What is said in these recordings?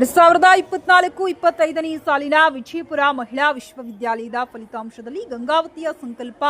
2024-25ನೇ ಸಾಲಿನ ವಿಜಯಪುರ ಮಹಿಳಾ ವಿಶ್ವವಿದ್ಯಾಲಯದ ಫಲಿತಾಂಶದಲ್ಲಿ ಗಂಗಾವತಿಯ ಸಂಕಲ್ಪ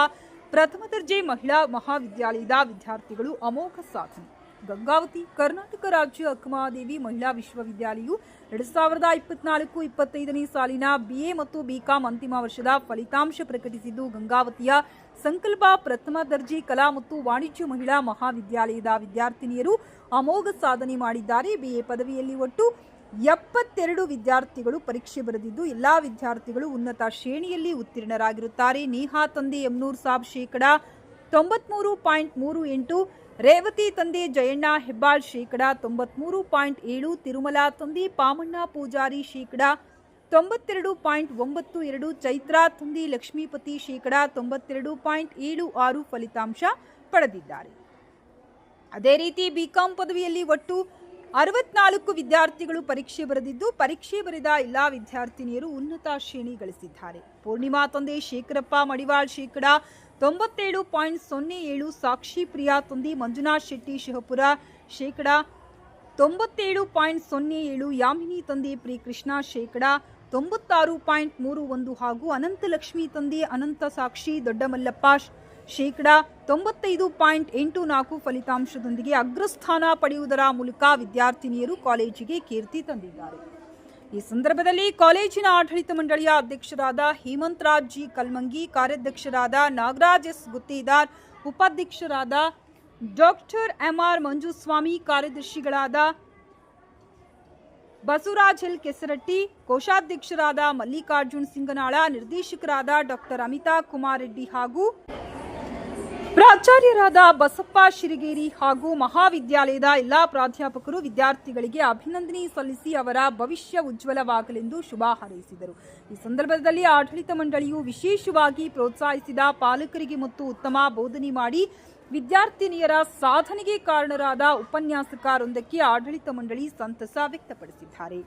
ಪ್ರಥಮ ದರ್ಜೆ ಮಹಿಳಾ ಮಹಾವಿದ್ಯಾಲಯದ ವಿದ್ಯಾರ್ಥಿಗಳು ಅಮೋಘ ಸಾಧನೆ. ಗಂಗಾವತಿ ಕರ್ನಾಟಕ ರಾಜ್ಯ ಅಕ್ಕಮಹಾದೇವಿ ಮಹಿಳಾ ವಿಶ್ವವಿದ್ಯಾಲಯವು 2024-25ನೇ ಸಾಲಿನ ಬಿಎ ಮತ್ತು ಬಿಕಾಂ ಅಂತಿಮ ವರ್ಷದ ಫಲಿತಾಂಶ ಪ್ರಕಟಿಸಿದ್ದು, ಗಂಗಾವತಿಯ ಸಂಕಲ್ಪ ಪ್ರಥಮ ದರ್ಜೆ ಕಲಾ ಮತ್ತು ವಾಣಿಜ್ಯ ಮಹಿಳಾ ಮಹಾವಿದ್ಯಾಲಯದ ವಿದ್ಯಾರ್ಥಿನಿಯರು ಅಮೋಘ ಸಾಧನೆ ಮಾಡಿದ್ದಾರೆ. ಬಿಎ ಪದವಿಯಲ್ಲಿ ಒಟ್ಟು 72 ವಿದ್ಯಾರ್ಥಿಗಳು ಪರೀಕ್ಷೆ ಬರೆದಿದ್ದು, ಎಲ್ಲಾ ವಿದ್ಯಾರ್ಥಿಗಳು ಉನ್ನತ ಶ್ರೇಣಿಯಲ್ಲಿ ಉತ್ತೀರ್ಣರಾಗಿರುತ್ತಾರೆ. ನೇಹಾ ತಂದೆ ಯಮನೂರ್ ಸಾಬ್ ಶೇಕಡಾ 93.38, ರೇವತಿ ತಂದೆ ಜಯಣ್ಣ ಹೆಬ್ಬಾಳ್ ಶೇಕಡಾ 93.7, ತಿರುಮಲಾ ತಂದೆ ಪಾಮಣ್ಣ ಪೂಜಾರಿ ಶೇಕಡಾ 92.92, ಚೈತ್ರಾ ತಂದೆ ಲಕ್ಷ್ಮೀಪತಿ ಶೇಕಡಾ 92.76 ಫಲಿತಾಂಶ ಪಡೆದಿದ್ದಾರೆ. ಅದೇ ರೀತಿ ಬಿಕಾಂ ಪದವಿಯಲ್ಲಿ ಒಟ್ಟು 64 ವಿದ್ಯಾರ್ಥಿಗಳು ಪರೀಕ್ಷೆ ಬರೆದಿದ್ದು, ಪರೀಕ್ಷೆ ಬರೆದ ಎಲ್ಲಾ ವಿದ್ಯಾರ್ಥಿನಿಯರು ಉನ್ನತ ಶ್ರೇಣಿ ಗಳಿಸಿದ್ದಾರೆ. ಪೂರ್ಣಿಮಾ ತಂದೆ ಶೇಖರಪ್ಪ ಮಡಿವಾಳ್ ಶೇಕಡಾ 97.07, ಸಾಕ್ಷಿ ಪ್ರಿಯಾ ತಂದೆ ಮಂಜುನಾಥ್ ಶೆಟ್ಟಿ ಶಹಪುರ ಶೇಕಡಾ 97.07, ಯಾಮಿನಿ ತಂದೆ ಪ್ರಿಕೃಷ್ಣ ಶೇಕಡಾ 96.31 ಹಾಗೂ ಅನಂತಲಕ್ಷ್ಮಿ ತಂದೆ ಅನಂತ ಸಾಕ್ಷಿ ದೊಡ್ಡಮಲ್ಲಪ್ಪ ಶೇಕಡಾ 95.84 ಫಲಿತಾಂಶದೊಂದಿಗೆ ಅಗ್ರಸ್ಥಾನ ಪಡೆಯುವುದರ ಮೂಲಕ ವಿದ್ಯಾರ್ಥಿನಿಯರು ಕಾಲೇಜಿಗೆ ಕೀರ್ತಿ ತಂದಿದ್ದಾರೆ. ಈ ಸಂದರ್ಭದಲ್ಲಿ ಕಾಲೇಜಿನ ಆಡಳಿತ ಮಂಡಳಿಯ ಅಧ್ಯಕ್ಷರಾದ ಹೇಮಂತ್ ರಾಜ್ ಜಿ ಕಲ್ಮಂಗಿ, ಕಾರ್ಯಾಧ್ಯಕ್ಷರಾದ ನಾಗರಾಜ್ ಎಸ್ ಗುತ್ತೇದಾರ್, ಉಪಾಧ್ಯಕ್ಷರಾದ ಡಾಕ್ಟರ್ ಎಂಆರ್ ಮಂಜುಸ್ವಾಮಿ, ಕಾರ್ಯದರ್ಶಿಗಳಾದ ಬಸವರಾಜ್ ಎಲ್ ಕೆಸರಟ್ಟಿ, ಕೋಶಾಧ್ಯಕ್ಷರಾದ ಮಲ್ಲಿಕಾರ್ಜುನ್ ಸಿಂಗನಾಳ, ನಿರ್ದೇಶಕರಾದ ಡಾಕ್ಟರ್ ಅಮಿತಾ ಕುಮಾರ್ ರೆಡ್ಡಿ ಹಾಗೂ ಪ್ರಾಚಾರ್ಯರಾದ ಬಸಪ್ಪ ಶಿರಗೇರಿ ಹಾಗೂ ಮಹಾವಿದ್ಯಾಲಯದ ಎಲ್ಲಾ ಪ್ರಾಧ್ಯಾಪಕರು ವಿದ್ಯಾರ್ಥಿಗಳಿಗೆ ಅಭಿನಂದನೆ ಸಲ್ಲಿಸಿ ಅವರ ಭವಿಷ್ಯ ಉಜ್ವಲವಾಗಲೆಂದು ಶುಭ ಹಾರೈಸಿದರು. ಈ ಸಂದರ್ಭದಲ್ಲಿ ಆಡಳಿತ ಮಂಡಳಿಯು ವಿಶೇಷವಾಗಿ ಪ್ರೋತ್ಸಾಹಿಸಿದ ಪಾಲಕರಿಗೆ ಮತ್ತು ಉತ್ತಮ ಬೋಧನೆ ಮಾಡಿ ವಿದ್ಯಾರ್ಥಿನಿಯರ ಸಾಧನೆಗೆ ಕಾರಣರಾದ ಉಪನ್ಯಾಸಕರೊಂದಕ್ಕೆ ಆಡಳಿತ ಮಂಡಳಿ ಸಂತಸ ವ್ಯಕ್ತಪಡಿಸಿದ್ದಾರೆ.